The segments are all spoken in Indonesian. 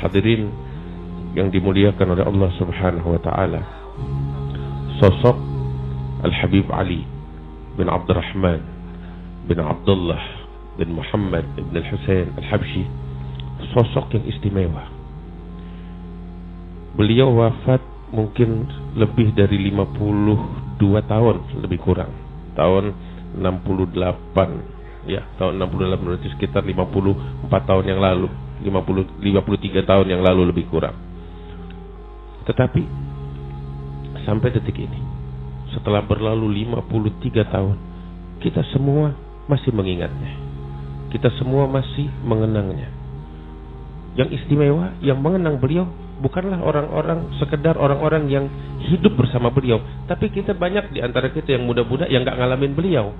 hadirin yang dimuliakan oleh Allah Subhanahu wa taala, sosok Al-Habib Ali bin Abdurrahman bin Abdullah bin Muhammad bin Al-Husain Al-Habsyi, sosok yang istimewa. Beliau wafat mungkin lebih dari 52 tahun, lebih kurang, tahun 68 ya, tahun 68, berarti sekitar 54 tahun yang lalu, 53 tahun yang lalu lebih kurang. Tetapi sampai detik ini, setelah berlalu 53 tahun, kita semua masih mengingatnya, kita semua masih mengenangnya. Yang istimewa, yang mengenang beliau bukanlah orang-orang, sekedar orang-orang yang hidup bersama beliau, tapi kita banyak di antara kita yang muda-muda yang gak ngalamin beliau.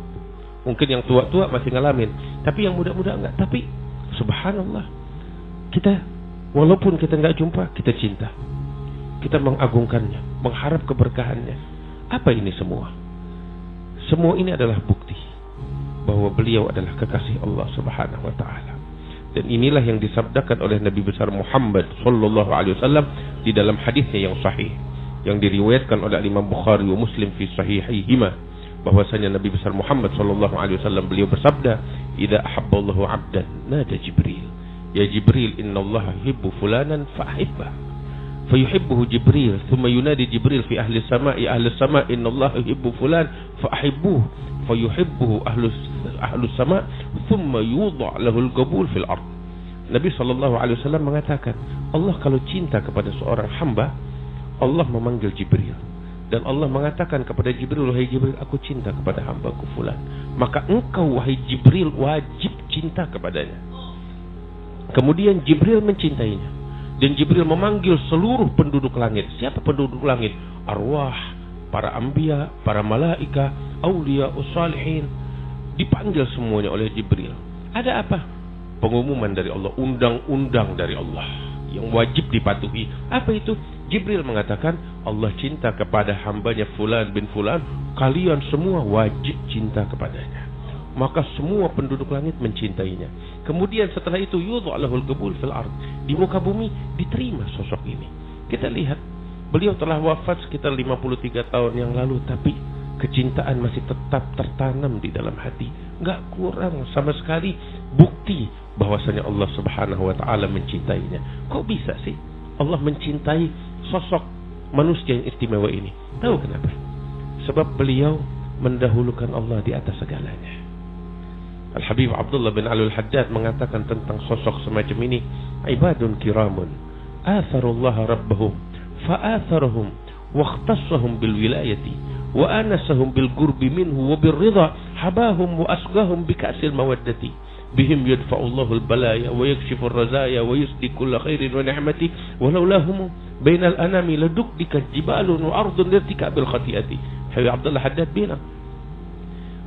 Mungkin yang tua-tua masih ngalamin, tapi yang muda-muda enggak. Tapi subhanallah, kita walaupun kita gak jumpa, kita cinta, kita mengagungkannya, mengharap keberkahannya. Apa ini semua? Semua ini adalah bukti bahwa beliau adalah kekasih Allah Subhanahu wa taala. Dan inilah yang disabdakan oleh Nabi besar Muhammad sallallahu alaihi wasallam di dalam hadisnya yang sahih, yang diriwayatkan oleh Imam Bukhari wa Muslim fi sahihihima, bahwasanya Nabi besar Muhammad sallallahu alaihi wasallam beliau bersabda, "Idza ahabballahu 'abdan nada Jibril, ya Jibril innallaha yuhibbu fulanan fa'ahibba." Fayuhibbuhu Jibril, thumma yunadi Jibril fi ahli as-sama'i, ahli as-sama' innallaha yuhibbu fulan fa'ahibbuhu. Fayuhibbuhu ahli as-sama', thumma yudha' lahu al-qabul fil ard. Nabi sallallahu alaihi wasallam mengatakan, Allah kalau cinta kepada seorang hamba, Allah memanggil Jibril, dan Allah mengatakan kepada Jibril, wahai Jibril, aku cinta kepada hambaku fulan. Maka engkau wahai Jibril wajib cinta kepadanya. Kemudian Jibril mencintainya, dan Jibril memanggil seluruh penduduk langit. Siapa penduduk langit? Arwah, para anbiya, para malaika, aulia, ussalihin. Dipanggil semuanya oleh Jibril. Ada apa? Pengumuman dari Allah, undang-undang dari Allah yang wajib dipatuhi. Apa itu? Jibril mengatakan, Allah cinta kepada hambanya fulan bin fulan, kalian semua wajib cinta kepadanya. Maka semua penduduk langit mencintainya. Kemudian setelah itu yudha' lahul qabul fil ard, di muka bumi diterima sosok ini. Kita lihat, beliau telah wafat sekitar 53 tahun yang lalu, tapi kecintaan masih tetap tertanam di dalam hati. Enggak kurang sama sekali bukti bahwasanya Allah Subhanahu wa taala mencintainya. Kok bisa sih Allah mencintai sosok manusia yang istimewa ini? Tahu kenapa? Sebab beliau mendahulukan Allah di atas segalanya. Al-Habib Abdullah bin Ali Al-Haddad mengatakan tentang sosok semacam ini, ibadun kiramun atharullaha rabbahum fa'atharahum wakhtassahum bil wilayati wa anasahum bil qurbi minhu wa bir ridha habahum wa asghahum bi ka'sil mawaddati bihim yadfa'ullahu al-balaya wa yakshifu ar-razaya wa yusdi kulla khairin wa ni'mati walau lahum bainal anami ladukdikat jibalun wa ardun lirtika bil khati'ati. Habib Abdullah Haddad bilang,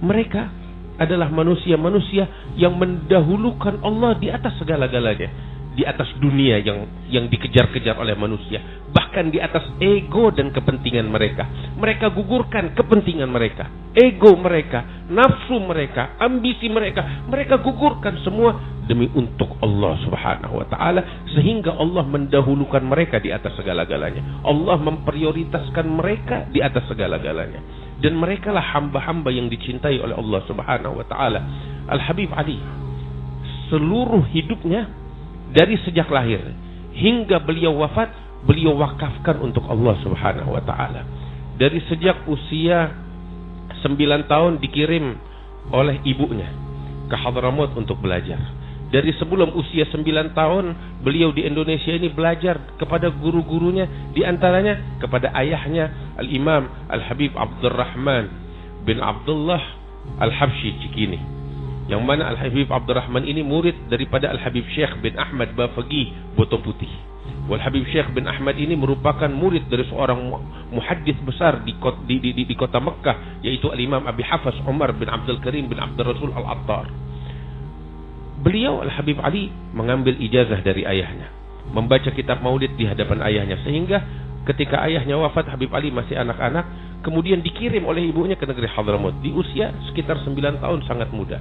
mereka adalah manusia-manusia yang mendahulukan Allah di atas segala-galanya, di atas dunia yang dikejar-kejar oleh manusia, bahkan di atas ego dan kepentingan mereka. Mereka gugurkan kepentingan mereka, ego mereka, nafsu mereka, ambisi mereka. Mereka gugurkan semua demi untuk Allah Subhanahu wa taala, sehingga Allah mendahulukan mereka di atas segala-galanya. Allah memprioritaskan mereka di atas segala-galanya. Dan mereka lah hamba-hamba yang dicintai oleh Allah Subhanahu wa taala. Al-Habib Ali, seluruh hidupnya dari sejak lahir hingga beliau wafat, beliau wakafkan untuk Allah Subhanahu wa taala. Dari sejak usia 9 tahun dikirim oleh ibunya ke Hadramaut untuk belajar. Dari sebelum usia 9 tahun beliau di Indonesia ini belajar kepada guru-gurunya, di antaranya kepada ayahnya Al-Imam Al-Habib Abdurrahman bin Abdullah Al-Habsyi Cikini, yang mana Al-Habib Abdurrahman ini murid daripada Al-Habib Syekh bin Ahmad Bafaqih Boto Putih. Wal-Habib Syekh bin Ahmad ini merupakan murid dari seorang muhaddits besar di kota Mekah, yaitu Al-Imam Abi Hafs Umar bin Abdul Karim bin Abdul Rasul Al-Attar. Beliau Al-Habib Ali mengambil ijazah dari ayahnya, membaca kitab maulid di hadapan ayahnya, sehingga ketika ayahnya wafat, Habib Ali masih anak-anak, kemudian dikirim oleh ibunya ke negeri Hadramaut di usia sekitar 9 tahun, sangat muda.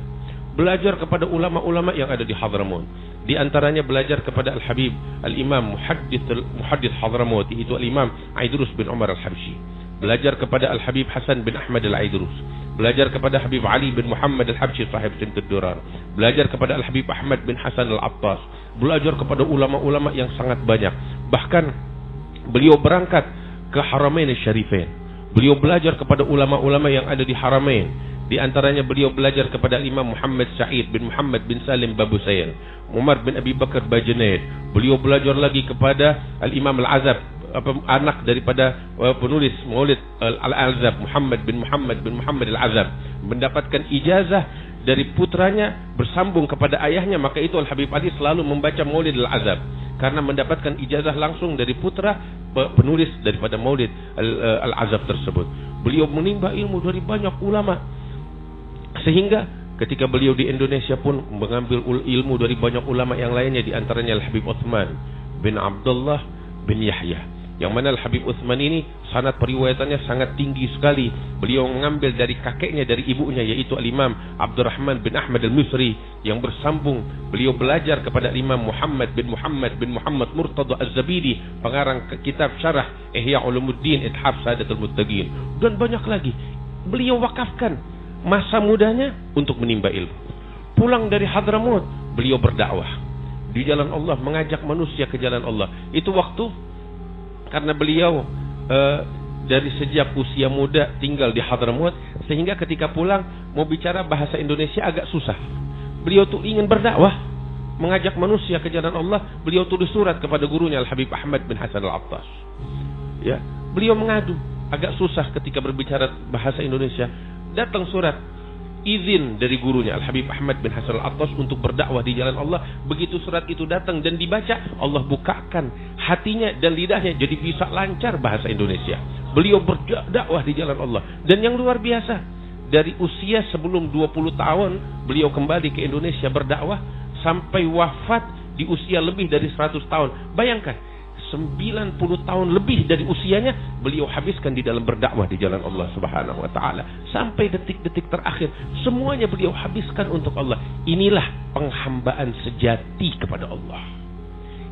belajar kepada ulama-ulama yang ada di Hadramaut. Di antaranya belajar kepada Al-Habib Al-Imam Muhaddits Hadramaut, yaitu Al-Imam Aidrus bin Umar Al-Habsyi. Belajar kepada Al-Habib Hasan bin Ahmad Al-Aidrus. Belajar kepada Habib Ali bin Muhammad Al-Habsyi sahib Sintud Durar. Belajar kepada Al-Habib Ahmad bin Hasan Al-Attas. Belajar kepada ulama-ulama yang sangat banyak. Bahkan beliau berangkat ke Haramain Syarifain. Beliau belajar kepada ulama-ulama yang ada di Haramain. Di antaranya beliau belajar kepada Imam Muhammad Sa'id bin Muhammad bin Salim Babusail, Umar bin Abi Bakar Bajunaid. Beliau belajar lagi kepada Al-Imam Al-Azab, anak daripada penulis Maulid Al-Azab, Muhammad bin Muhammad Al-Azab, mendapatkan ijazah dari putranya bersambung kepada ayahnya. Maka itu Al-Habib Ali selalu membaca Maulid Al-Azab karena mendapatkan ijazah langsung dari putra penulis daripada Maulid Al-Azab tersebut. Beliau menimba ilmu dari banyak ulama, sehingga ketika beliau di Indonesia pun mengambil ilmu dari banyak ulama yang lainnya, di antaranya Al-Habib Utsman bin Abdullah bin Yahya, yang mana Al-Habib Utsman ini sanad periwayatannya sangat tinggi sekali. Beliau mengambil dari kakeknya, dari ibunya, yaitu Al-Imam Abdurrahman bin Ahmad Al-Misri, yang bersambung beliau belajar kepada Imam Muhammad bin Muhammad Murtada Az-Zabidi, pengarang kitab syarah Ihya Ulumuddin Ithaf Sadatul Muttaqin, dan banyak lagi. Beliau wakafkan masa mudanya untuk menimba ilmu. Pulang dari Hadramaut, beliau berdakwah di jalan Allah, mengajak manusia ke jalan Allah. Itu waktu karena beliau dari sejak usia muda tinggal di Hadramaut, sehingga ketika pulang mau bicara bahasa Indonesia agak susah. Beliau tuh ingin berdakwah, mengajak manusia ke jalan Allah. Beliau tulis surat kepada gurunya Al-Habib Ahmad bin Hasan Al-Attas. Ya, beliau mengadu agak susah ketika berbicara bahasa Indonesia. Datang surat izin dari gurunya Al-Habib Ahmad bin Hasan Al-Attas untuk berdakwah di jalan Allah. Begitu surat itu datang dan dibaca, Allah bukakan hatinya dan lidahnya jadi bisa lancar bahasa Indonesia. Beliau berdakwah di jalan Allah. Dan yang luar biasa, dari usia sebelum 20 tahun beliau kembali ke Indonesia berdakwah sampai wafat di usia lebih dari 100 tahun. Bayangkan, 90 tahun lebih dari usianya beliau habiskan di dalam berdakwah di jalan Allah Subhanahu wa taala. Sampai detik-detik terakhir semuanya beliau habiskan untuk Allah. Inilah penghambaan sejati kepada Allah.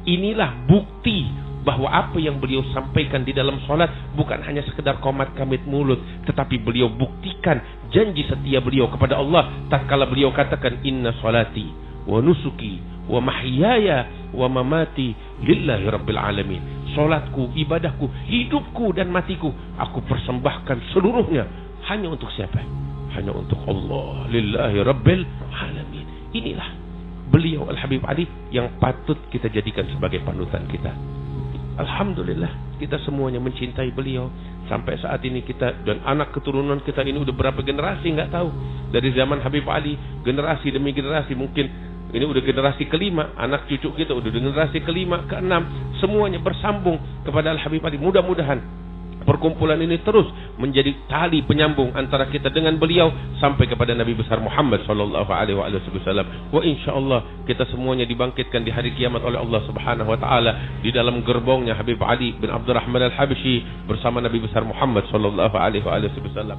Inilah bukti bahwa apa yang beliau sampaikan di dalam salat bukan hanya sekedar qomat kamit mulut, tetapi beliau buktikan janji setia beliau kepada Allah tatkala beliau katakan inna salati wa nusuki wa mahyaya wa mamati lillahi rabbil alamin. Salatku, ibadahku, hidupku dan matiku aku persembahkan seluruhnya hanya untuk siapa? Hanya untuk Allah, lillahi rabbil alamin. Inilah beliau Al-Habib Ali yang patut kita jadikan sebagai panutan kita. Alhamdulillah kita semuanya mencintai beliau. Sampai saat ini kita dan anak keturunan kita ini udah berapa generasi nggak tahu. Dari zaman Habib Ali, generasi demi generasi, mungkin ini udah generasi kelima, anak cucu kita udah generasi kelima, keenam, semuanya bersambung kepada Al-Habib Ali. Mudah-mudahan perkumpulan ini terus menjadi tali penyambung antara kita dengan beliau sampai kepada Nabi besar Muhammad sallallahu alaihi wasallam. Wa insyaallah kita semuanya dibangkitkan di hari kiamat oleh Allah Subhanahu wa taala di dalam gerbongnya Habib Ali bin Abdurrahman Al-Habsyi bersama Nabi besar Muhammad sallallahu alaihi wasallam.